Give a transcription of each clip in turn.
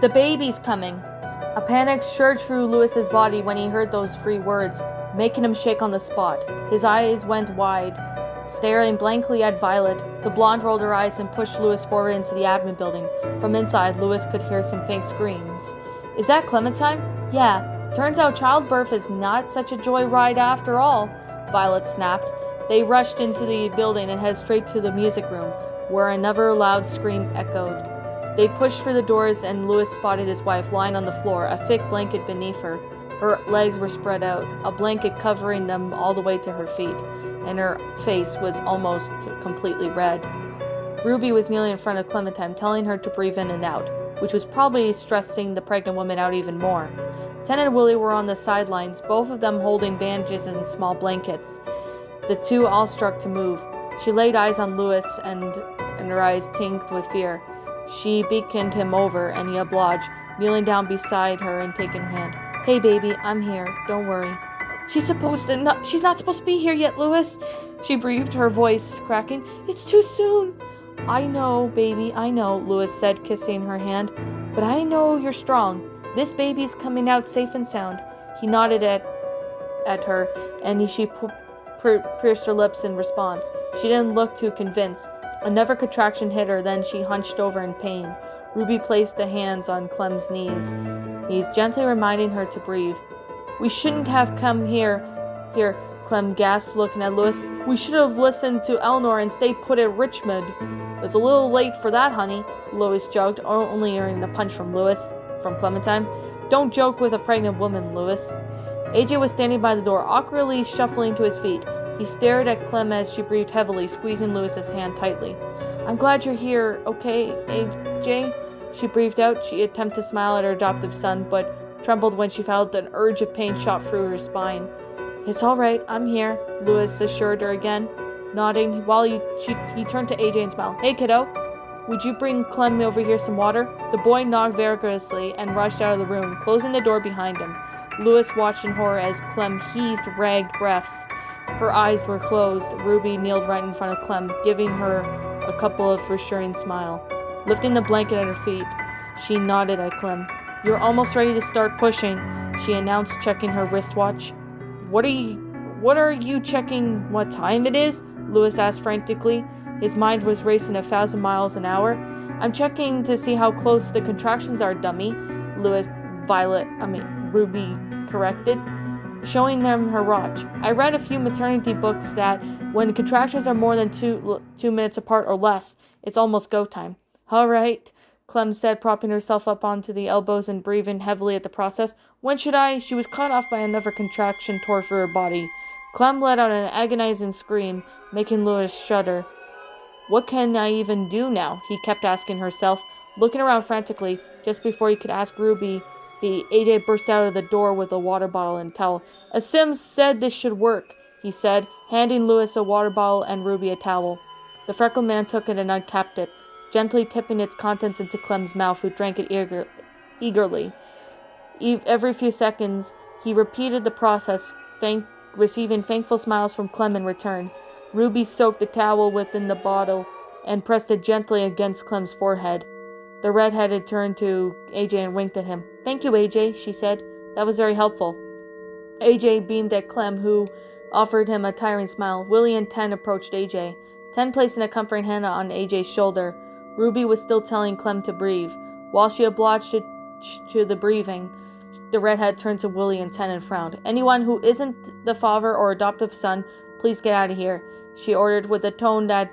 The baby's coming. A panic surged through Lewis's body when he heard those three words, making him shake on the spot. His eyes went wide, staring blankly at Violet. The blonde rolled her eyes and pushed Lewis forward into the admin building. From inside, Lewis could hear some faint screams. Is that Clementine? Yeah. Turns out childbirth is not such a joyride after all, Violet snapped. They rushed into the building and headed straight to the music room, where another loud scream echoed. They pushed through the doors and Lewis spotted his wife lying on the floor, a thick blanket beneath her. Her legs were spread out, a blanket covering them all the way to her feet, and her face was almost completely red. Ruby was kneeling in front of Clementine, telling her to breathe in and out, which was probably stressing the pregnant woman out even more. Ten and Willie were on the sidelines, both of them holding bandages and small blankets. The two all struck to move. She laid eyes on Lewis and her eyes tingled with fear. She beckoned him over, and he obliged, kneeling down beside her and taking her hand. Hey, baby, I'm here. Don't worry. She's not supposed to be here yet, Lewis. She breathed, her voice cracking. It's too soon. I know, baby, I know, Lewis said, kissing her hand. But I know you're strong. This baby's coming out safe and sound. He nodded at her, and she pursed her lips in response. She didn't look too convinced. Another contraction hit her, then she hunched over in pain. Ruby placed the hands on Clem's knees, gently reminding her to breathe. We shouldn't have come here, Clem gasped, looking at Lewis. We should have listened to Eleanor and stayed put at Richmond. It's a little late for that, honey, Lewis joked, only earning a punch from Clementine. Don't joke with a pregnant woman, Lewis. AJ was standing by the door, awkwardly shuffling to his feet. He stared at Clem as she breathed heavily, squeezing Lewis's hand tightly. I'm glad you're here, okay, AJ? She breathed out. She attempted to smile at her adoptive son, but trembled when she felt an urge of pain shot through her spine. It's all right, I'm here, Lewis assured her again, nodding, while he turned to AJ and smiled. Hey, kiddo, would you bring Clem over here some water? The boy nodded vigorously and rushed out of the room, closing the door behind him. Lewis watched in horror as Clem heaved ragged breaths. Her eyes were closed. Ruby kneeled right in front of Clem, giving her a couple of reassuring smile. Lifting the blanket at her feet, she nodded at Clem. You're almost ready to start pushing, she announced, checking her wristwatch. What are you checking what time it is? Lewis asked frantically. His mind was racing 1,000 miles an hour. I'm checking to see how close the contractions are, dummy, Ruby corrected, showing them her watch. I read a few maternity books that when contractions are more than 2 minutes apart or less, it's almost go time. All right, Clem said, propping herself up onto the elbows and breathing heavily at the process. When should I? She was cut off by another contraction tore through her body. Clem let out an agonizing scream, making Lewis shudder. What can I even do now? He kept asking herself, looking around frantically. Just before he could ask Ruby, AJ burst out of the door with a water bottle and towel. A Sim said this should work, he said, handing Lewis a water bottle and Ruby a towel. The freckled man took it and uncapped it, gently tipping its contents into Clem's mouth, who drank it eagerly. Every few seconds, he repeated the process, receiving thankful smiles from Clem in return. Ruby soaked the towel within the bottle and pressed it gently against Clem's forehead. The redheaded turned to AJ and winked at him. Thank you, AJ, she said. That was very helpful. AJ beamed at Clem, who offered him a tiring smile. Willie and Ten approached AJ. Ten placing a comforting hand on AJ's shoulder. Ruby was still telling Clem to breathe. While she obliged to the breathing, the redhead turned to Willie and Ten and frowned. Anyone who isn't the father or adoptive son, please get out of here, she ordered with a tone that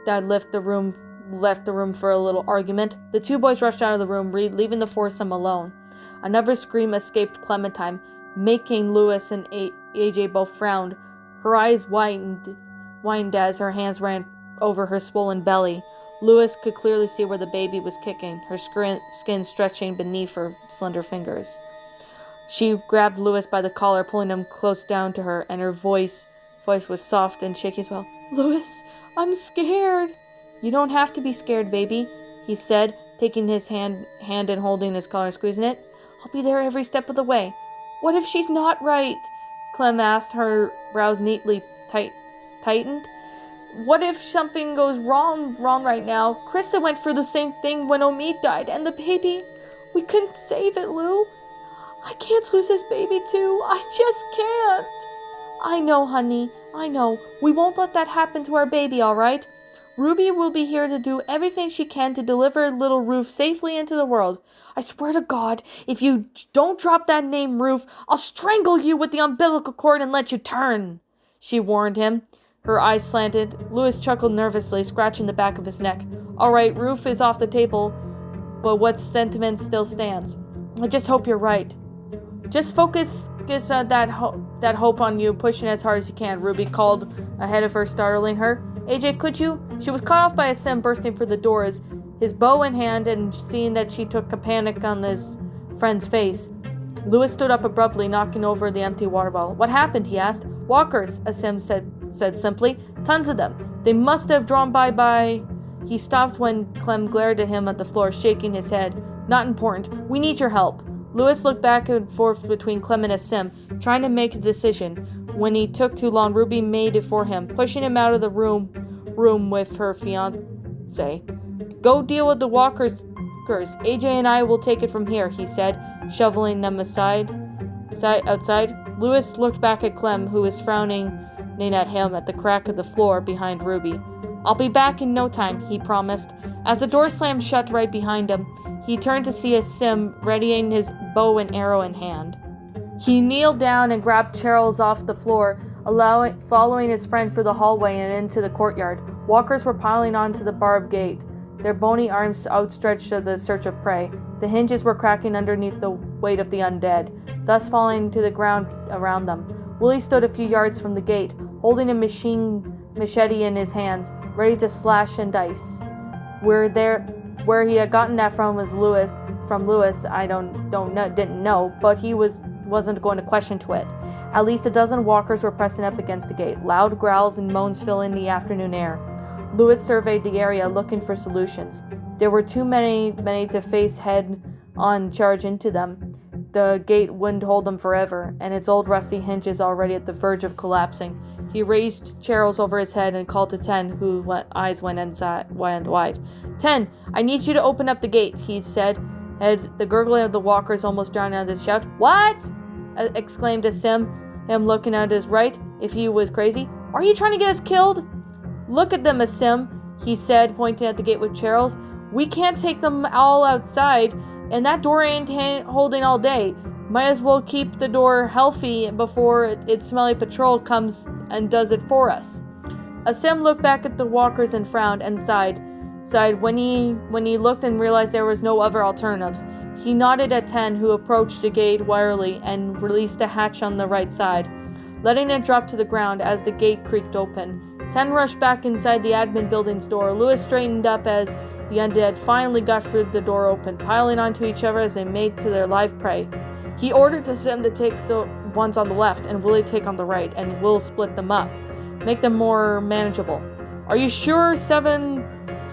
left the room for a little argument. The two boys rushed out of the room, leaving the foursome alone. Another scream escaped Clementine, making Lewis and AJ both frown. Her eyes widened as her hands ran over her swollen belly. Lewis could clearly see where the baby was kicking, her skin stretching beneath her slender fingers. She grabbed Lewis by the collar, pulling him close down to her, and her voice was soft and shaky as well. Lewis, I'm scared. You don't have to be scared, baby, he said, taking his hand and holding his collar, squeezing it. I'll be there every step of the way. What if she's not right? Clem asked, her brows neatly tightened. What if something goes wrong right now? Krista went through the same thing when Omid died, and the baby... We couldn't save it, Lou. I can't lose this baby too. I just can't. I know, honey. I know. We won't let that happen to our baby, all right? Ruby will be here to do everything she can to deliver little Ruth safely into the world. I swear to God, if you don't drop that name, Ruth, I'll strangle you with the umbilical cord and let you turn, she warned him. Her eyes slanted. Louis chuckled nervously, scratching the back of his neck. All right, Ruth is off the table, but what sentiment still stands? I just hope you're right. Just focus that hope on you, pushing as hard as you can, Ruby called ahead of her, startling her. AJ, could you? She was cut off by Asim bursting for the doors, his bow in hand, and seeing that she took a panic on his friend's face. Louis stood up abruptly, knocking over the empty water bottle. What happened? He asked. Walkers, Asim said simply. Tons of them. They must have drawn by. He stopped when Clem glared at him at the floor, shaking his head. Not important. We need your help. Louis looked back and forth between Clem and Asim, trying to make a decision. When he took too long, Ruby made it for him, pushing him out of the room with her fiancé. Go deal with the walkers. AJ and I will take it from here, he said, shoveling them outside. Louis looked back at Clem, who was frowning at him at the crack of the floor behind Ruby. I'll be back in no time, he promised. As the door slammed shut right behind him, he turned to see Asim readying his bow and arrow in hand. He kneeled down and grabbed Charles off the floor, following his friend through the hallway and into the courtyard. Walkers were piling onto the barbed gate, their bony arms outstretched to the search of prey. The hinges were cracking underneath the weight of the undead, thus falling to the ground around them. Willie stood a few yards from the gate, holding a machete in his hands, ready to slash and dice. Where he had gotten that from Louis, I didn't know, but he wasn't going to question to it. At least a dozen walkers were pressing up against the gate, loud growls and moans filling the afternoon air. Louis surveyed the area, looking for solutions. There were too many to face head-on charge into them. The gate wouldn't hold them forever, and its old rusty hinges already at the verge of collapsing. He raised Charles over his head and called to Ten, whose eyes went wide. 10, I need you to open up the gate, he said. The gurgling of the walkers almost drowned out his shout. What? Exclaimed Asim, him looking at his right, if he was crazy. Are you trying to get us killed? Look at them, Asim, he said, pointing at the gate with Charles. We can't take them all outside, and that door ain't holding all day. Might as well keep the door healthy before its smelly patrol comes and does it for us. Asim looked back at the walkers and frowned and sighed when he looked and realized there was no other alternatives. He nodded at Ten, who approached the gate warily and released a hatch on the right side, letting it drop to the ground as the gate creaked open. Ten rushed back inside the admin building's door. Louis straightened up as the undead finally got through the door open, piling onto each other as they made to their live prey. He ordered Asim to take the ones on the left and Willie take on the right, and we'll split them up, make them more manageable. Are you sure 7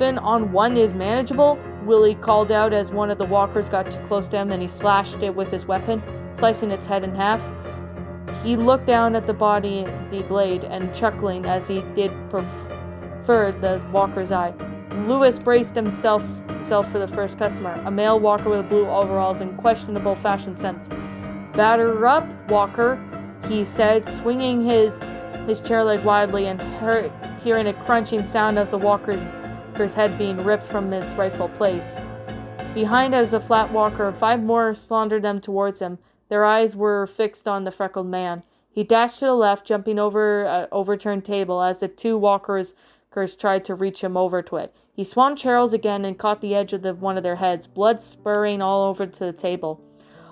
on 1 is manageable? Willie called out as one of the walkers got too close to him and he slashed it with his weapon, slicing its head in half. He looked down at the blade, and chuckling as he did prefer the walker's eye. Louis braced himself for the first customer, a male walker with blue overalls and questionable fashion sense. Batter up, Walker, he said, swinging his chair leg wildly and hearing a crunching sound of the walker's head being ripped from its rightful place. Behind as a flat walker, 5 more sauntered them towards him. Their eyes were fixed on the freckled man. He dashed to the left, jumping over an overturned table as the 2 walkers tried to reach him over to it. He swung Charles again and caught the edge of one of their heads, blood spurting all over to the table.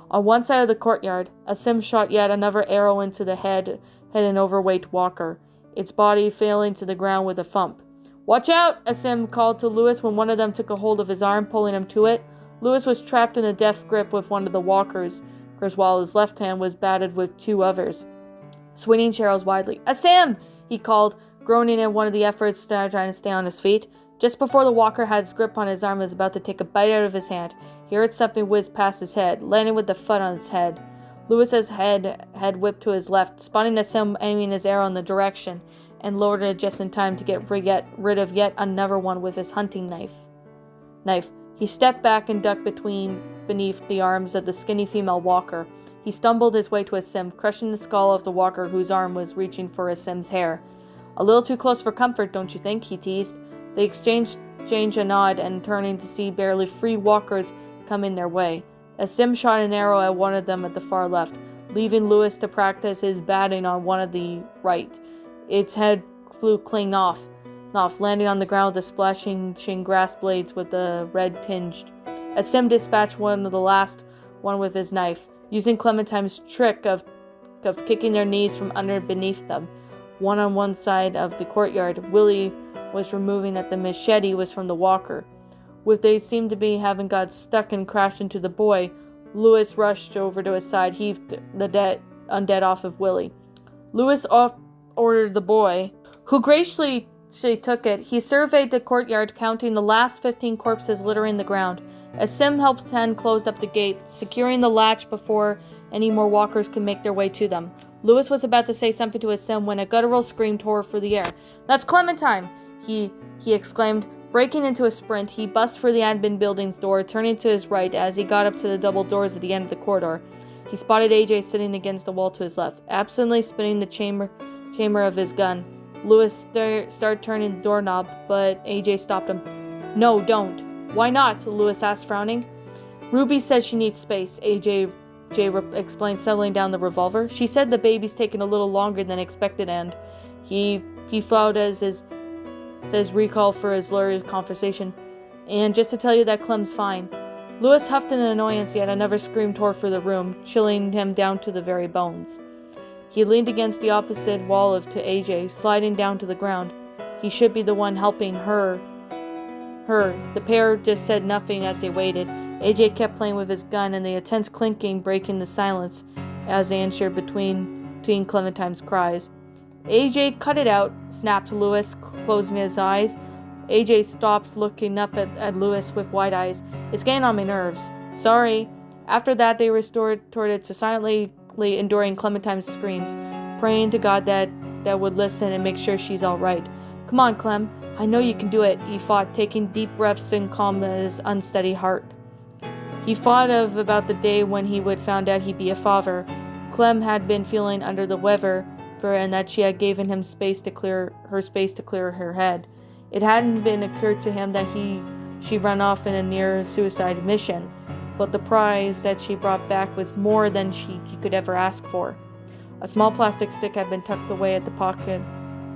On one side of the courtyard, Asim shot yet another arrow into the head of an overweight walker, its body falling to the ground with a thump. Watch out, Asim called to Louis when one of them took a hold of his arm, pulling him to it. Louis was trapped in a death grip with one of the walkers, while his left hand was battered with 2 others, swinging Charles widely. Asim! He called, groaning in one of the efforts trying to stay on his feet. Just before the walker had his grip on his arm and was about to take a bite out of his hand, he heard something whiz past his head, landing with the thud on its head. Louis's head had whipped to his left, spotting Asim aiming his arrow in the direction, and lowered it just in time to get rid of yet another one with his hunting knife. He stepped back and ducked beneath the arms of the skinny female walker. He stumbled his way to Asim, crushing the skull of the walker whose arm was reaching for Asim's hair. "A little too close for comfort, don't you think?" he teased. They exchanged a nod and turning to see barely free walkers come in their way. Asim shot an arrow at one of them at the far left, leaving Lewis to practice his batting on one of the right. Its head flew clean off, landing on the ground with the splashing grass blades with the red tinged. Asim dispatched one of the last one with his knife, using Clementine's trick of kicking their knees from beneath them. One on one side of the courtyard, Willie was removing that the machete was from the walker. With they seemed to be having got stuck and crashed into the boy, Lewis rushed over to his side, heaved the undead off of Willie. Lewis ordered the boy, who graciously took it. He surveyed the courtyard, counting the last 15 corpses littering the ground. Asim helped 10 closed up the gate, securing the latch before any more walkers could make their way to them. Lewis was about to say something to Asim when a guttural scream tore through the air. "That's Clementine!" He exclaimed. Breaking into a sprint, he bust for the admin building's door, turning to his right as he got up to the double doors at the end of the corridor. He spotted AJ sitting against the wall to his left, absently spinning the chamber of his gun. Lewis started turning the doorknob, but AJ stopped him. "No, don't." "Why not?" Lewis asked, frowning. "Ruby says she needs space," AJ explained, settling down the revolver. "She said the baby's taken a little longer than expected," and he flowed as his recall for his lurid conversation. "And just to tell you that Clem's fine." Lewis huffed in annoyance, yet another scream tore through the room, chilling him down to the very bones. He leaned against the opposite wall to AJ, sliding down to the ground. He should be the one helping her. The pair just said nothing as they waited. AJ kept playing with his gun, and the intense clinking breaking the silence as they answered between Clementine's cries. "AJ, cut it out," snapped Lewis, closing his eyes. AJ stopped, looking up at Lewis with wide eyes. "It's getting on my nerves." "Sorry." After that, they retorted to silently enduring Clementine's screams, praying to God that would listen and make sure she's all right. "Come on, Clem. I know you can do it," he fought, taking deep breaths and calm his unsteady heart. He thought about the day when he would found out he'd be a father. Clem had been feeling under the weather, and that she had given him space to clear her head. It hadn't been occurred to him that she run off in a near suicide mission, but the prize that she brought back was more than he could ever ask for. A small plastic stick had been tucked away at the pocket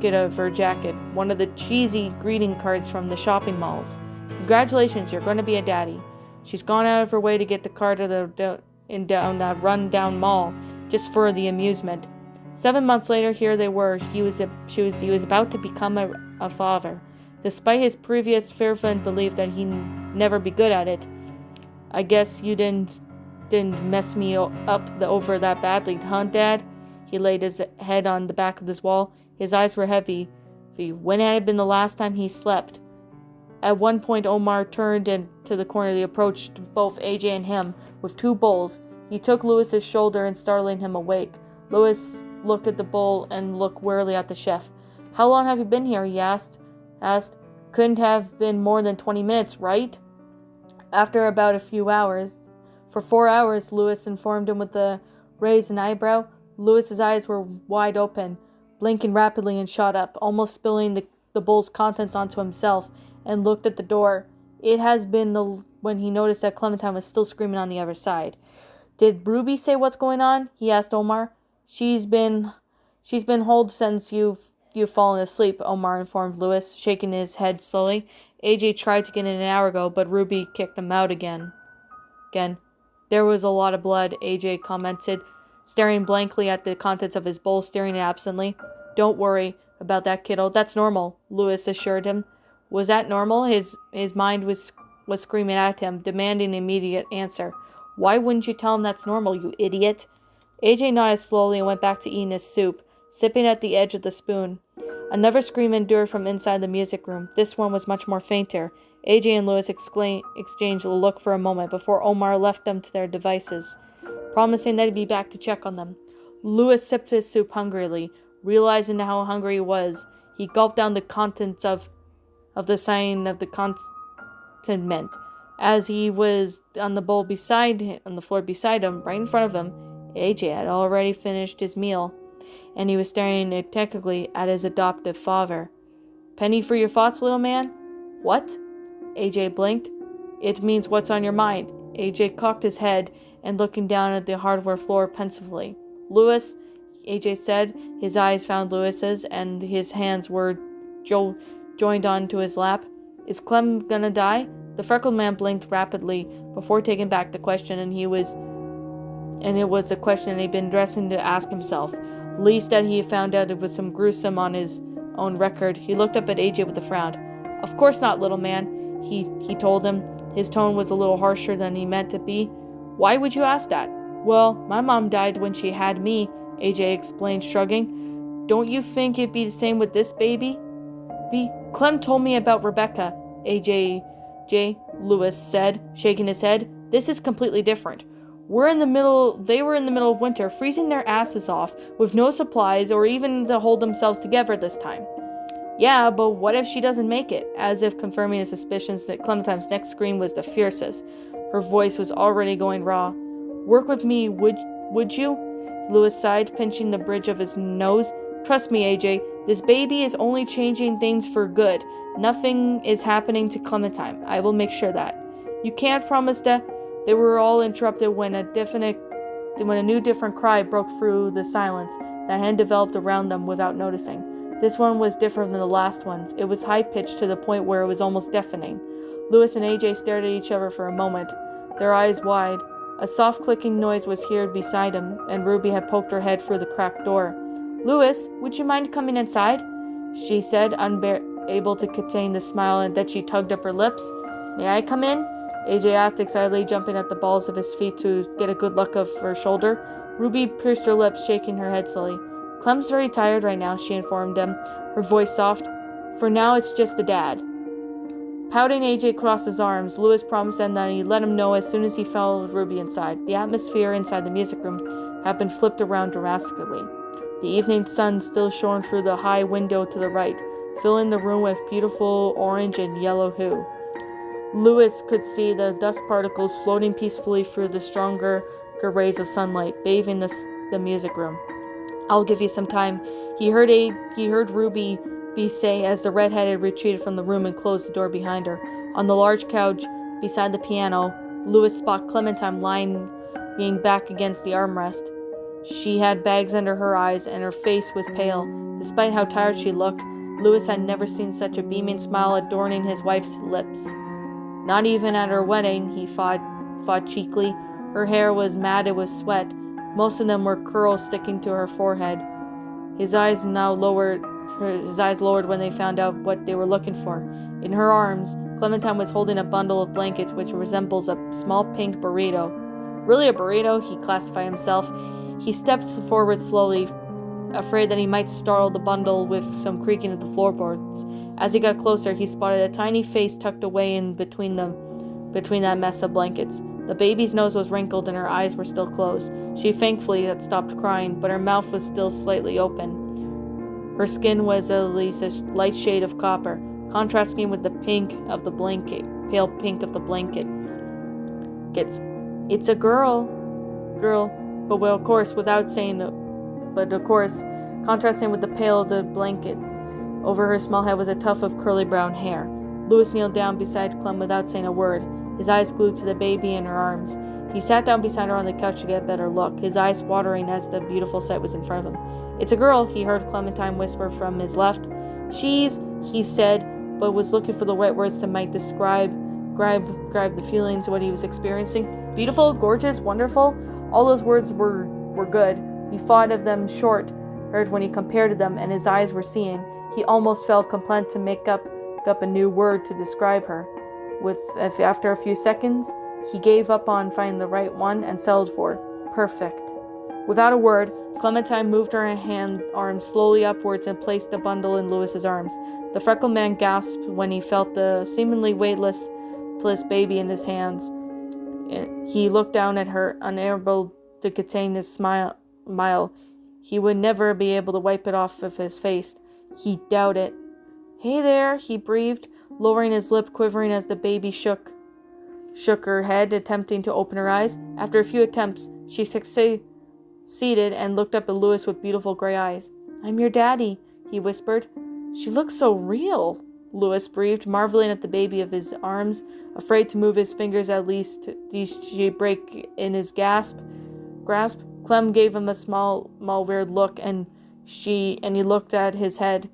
of her jacket, one of the cheesy greeting cards from the shopping malls. "Congratulations, you're going to be a daddy." She's gone out of her way to get the car to down that run-down mall, just for the amusement. 7 months later, here they were. He was about to become a father, despite his previous fervent belief that he'd never be good at it. "I guess you didn't mess me up over that badly, huh, Dad?" He laid his head on the back of his wall. His eyes were heavy. When had been the last time he slept? At one point, Omar turned into the corner. They approached both AJ and him with 2 bowls. He took Lewis's shoulder and startling him awake. Lewis looked at the bowl and looked wearily at the chef. "How long have you been here?" he asked. "Couldn't have been more than 20 minutes, right?" After about a few hours. "For 4 hours," Lewis informed him with a raised eyebrow. Lewis's eyes were wide open, blinking rapidly, and shot up, almost spilling the bowl's contents onto himself, and looked at the door. It has been when he noticed that Clementine was still screaming on the other side. "Did Ruby say what's going on?" he asked Omar. She's been holed since you've fallen asleep," Omar informed Lewis, shaking his head slowly. "AJ tried to get in an hour ago, but Ruby kicked him out again. There was a lot of blood," AJ commented, staring blankly at the contents of his bowl, staring absently. "Don't worry about that, kiddo. That's normal," Lewis assured him. Was that normal? His mind was screaming at him, demanding an immediate answer. "Why wouldn't you tell him that's normal, you idiot?" AJ nodded slowly and went back to eating his soup, sipping at the edge of the spoon. Another scream endured from inside the music room. This one was much more fainter. AJ and Lewis exchanged a look for a moment before Omar left them to their devices, promising that he'd be back to check on them. Lewis sipped his soup hungrily. Realizing how hungry he was, he gulped down the contents of the sign of the continent. As he was on the floor beside him, right in front of him, AJ had already finished his meal, and he was staring technically at his adoptive father. "Penny for your thoughts, little man?" "What?" AJ blinked. "It means what's on your mind." AJ cocked his head and looking down at the hardware floor pensively. "Lewis," AJ said. His eyes found Lewis's, and his hands were joined onto his lap. "Is Clem gonna die?" The freckled man blinked rapidly before taking back the question, and it was the question he'd been dressing to ask himself. Least that he found out it was some gruesome on his own record. He looked up at AJ with a frown. "Of course not, little man," he told him. His tone was a little harsher than he meant to be. "Why would you ask that?" "Well, my mom died when she had me," AJ explained, shrugging. "Don't you think it'd be the same with this baby?" Clem told me about Rebecca," Lewis said, shaking his head. "This is completely different. They were in the middle of winter, freezing their asses off, with no supplies or even to hold themselves together this time." "Yeah, but what if she doesn't make it?" As if confirming his suspicions, that Clementine's next scream was the fiercest. Her voice was already going raw. "Work with me, would you?" Lewis sighed, pinching the bridge of his nose. "Trust me, AJ, this baby is only changing things for good. Nothing is happening to Clementine. I will make sure that." "You can't promise that." They were all interrupted when a new different cry broke through the silence that had developed around them without noticing. This one was different than the last ones. It was high-pitched to the point where it was almost deafening. Lewis and AJ stared at each other for a moment, their eyes wide. A soft clicking noise was heard beside him, and Ruby had poked her head through the cracked door. "Lewis, would you mind coming inside?" she said, unable to contain the smile that she tugged up her lips. "May I come in?" AJ asked excitedly, jumping at the balls of his feet to get a good look of her shoulder. Ruby pursed her lips, shaking her head slowly. "Clem's very tired right now," she informed him, her voice soft. "For now, it's just the dad." Pouting, AJ crossed his arms. Lewis promised them that he'd let him know as soon as he followed Ruby inside. The atmosphere inside the music room had been flipped around drastically. The evening sun still shone through the high window to the right, filling the room with beautiful orange and yellow hue. Lewis could see the dust particles floating peacefully through the stronger rays of sunlight, bathing the music room. "I'll give you some time," he heard Ruby say as the redheaded retreated from the room and closed the door behind her. On the large couch beside the piano, Lewis spotted Clementine lying back against the armrest. She had bags under her eyes, and her face was pale. Despite how tired she looked, Lewis had never seen such a beaming smile adorning his wife's lips. Not even at her wedding, he thought cheekily. Her hair was matted with sweat. Most of them were curls sticking to her forehead. His eyes lowered when they found out what they were looking for. In her arms, Clementine was holding a bundle of blankets which resembles a small pink burrito. Really a burrito, he classified himself. He stepped forward slowly, afraid that he might startle the bundle with some creaking of the floorboards. As he got closer, he spotted a tiny face tucked away in between that mess of blankets. The baby's nose was wrinkled and her eyes were still closed. She thankfully had stopped crying, but her mouth was still slightly open. Her skin was at least a light shade of copper, contrasting with the pale pink of the blankets. "It's a girl, but of course, contrasting with the pale of the blankets. Over her small head was a tuft of curly brown hair. Lewis kneeled down beside Clem without saying a word, his eyes glued to the baby in her arms. He sat down beside her on the couch to get a better look, his eyes watering as the beautiful sight was in front of him. "It's a girl," he heard Clementine whisper from his left. "She's," he said, but was looking for the right words to might describe the feelings of what he was experiencing. "Beautiful, gorgeous, wonderful." All those words were good. He thought of them short, heard when he compared them, and his eyes were seeing. He almost felt compelled to make up a new word to describe her. After a few seconds, he gave up on finding the right one and settled for perfect. Without a word, Clementine moved her arm slowly upwards and placed the bundle in Lewis's arms. The freckled man gasped when he felt the seemingly weightless baby in his hands. He looked down at her, unable to contain his smile. He would never be able to wipe it off of his face. He doubted. "Hey there," he breathed, lowering his lip, quivering as the baby shook. shook her head, attempting to open her eyes. After a few attempts, she succeeded and looked up at Louis with beautiful gray eyes. "I'm your daddy," he whispered. "She looks so real," Louis breathed, marveling at the baby of his arms, afraid to move his fingers at least she'd break in his grasp. Clem gave him a small weird look, and he looked at his head.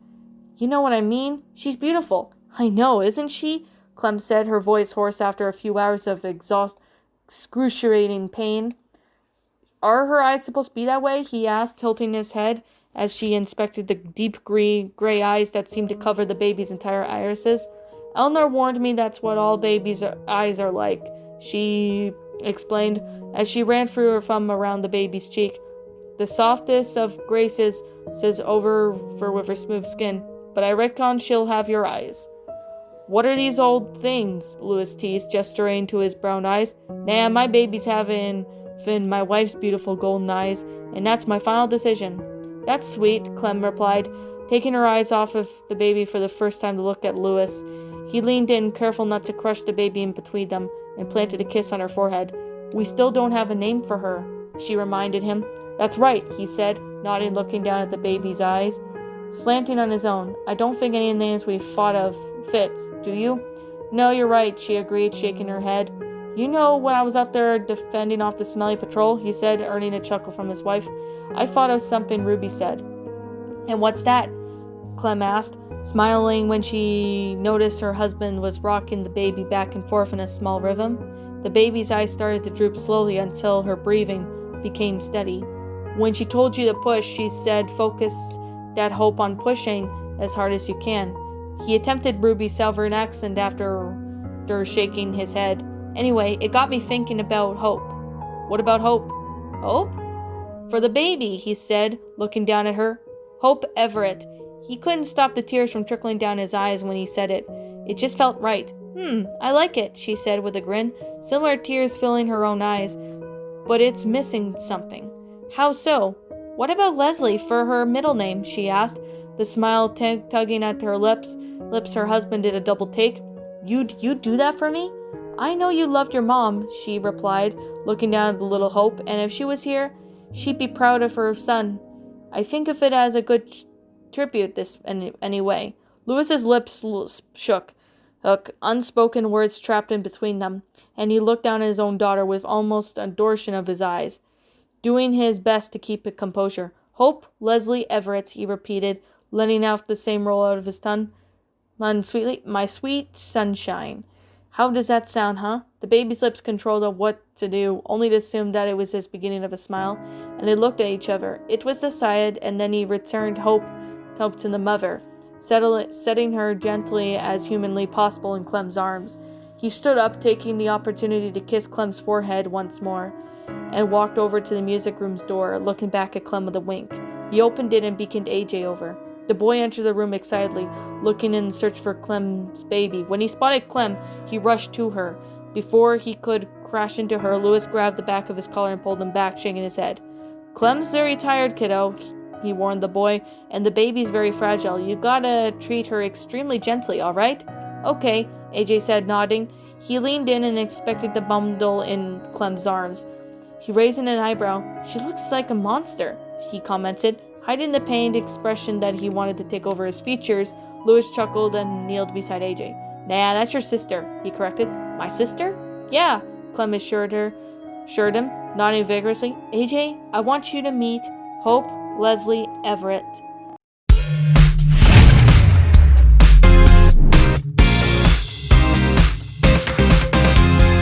"You know what I mean? She's beautiful." "I know, isn't she?" Clem said, her voice hoarse after a few hours of excruciating pain. "Are her eyes supposed to be that way?" he asked, tilting his head as she inspected the deep gray eyes that seemed to cover the baby's entire irises. "Eleanor warned me that's what all babies' eyes are like," she explained, as she ran through her thumb around the baby's cheek. "The softest of graces says over with her smooth skin, but I reckon she'll have your eyes." "What are these old things?" Louis teased, gesturing to his brown eyes. "Nah, my baby's having my wife's beautiful golden eyes, and that's my final decision." "That's sweet," Clem replied, taking her eyes off of the baby for the first time to look at Louis. He leaned in, careful not to crush the baby in between them, and planted a kiss on her forehead. "We still don't have a name for her," she reminded him. "That's right," he said, nodding, looking down at the baby's eyes, slanting on his own. "I don't think any names we've thought of fits, do you?" "No, you're right," she agreed, shaking her head. "You know, when I was out there defending off the smelly patrol," he said, earning a chuckle from his wife, "I thought of something Ruby said." "And what's that?" Clem asked, smiling when she noticed her husband was rocking the baby back and forth in a small rhythm. The baby's eyes started to droop slowly until her breathing became steady. "When she told you to push, she said focus that hope on pushing as hard as you can." He attempted Ruby's Southern accent after shaking his head. "Anyway, it got me thinking about hope." "What about hope?" "Hope?" "For the baby," he said, looking down at her. "Hope Everett." He couldn't stop the tears from trickling down his eyes when he said it. It just felt right. I like it," she said with a grin, similar tears filling her own eyes. "But it's missing something." "How so?" "What about Leslie for her middle name?" she asked, the smile tugging at her lips. Her husband did a double take. You'd do that for me?" "I know you loved your mom," she replied, looking down at the little Hope, "and if she was here, she'd be proud of her son. I think of it as a good tribute anyway." Louis's lips shook, unspoken words trapped in between them, and he looked down at his own daughter with almost adoration of his eyes, doing his best to keep a composure. "Hope Leslie Everett," he repeated, letting out the same roll out of his tongue. Sweetly, "My sweet sunshine." How does that sound, huh? The baby's lips controlled what to do, only to assume that it was his beginning of a smile, and they looked at each other. It was decided, and then he returned hope to the mother, setting her gently as humanly possible in Clem's arms. He stood up, taking the opportunity to kiss Clem's forehead once more, and walked over to the music room's door, looking back at Clem with a wink. He opened it and beckoned AJ over. The boy entered the room excitedly, looking in search for Clem's baby. When he spotted Clem, he rushed to her. Before he could crash into her, Louis grabbed the back of his collar and pulled him back, shaking his head. "Clem's very tired, kiddo," he warned the boy, "and the baby's very fragile. You gotta treat her extremely gently, all right?" "Okay," AJ said, nodding. He leaned in and inspected the bundle in Clem's arms. He raised an eyebrow. "She looks like a monster," he commented. Hiding the pained expression that he wanted to take over his features, Louis chuckled and kneeled beside AJ. "Nah, that's your sister," he corrected. "My sister?" "Yeah," Clem assured him, nodding vigorously. "AJ, I want you to meet Hope Leslie Everett."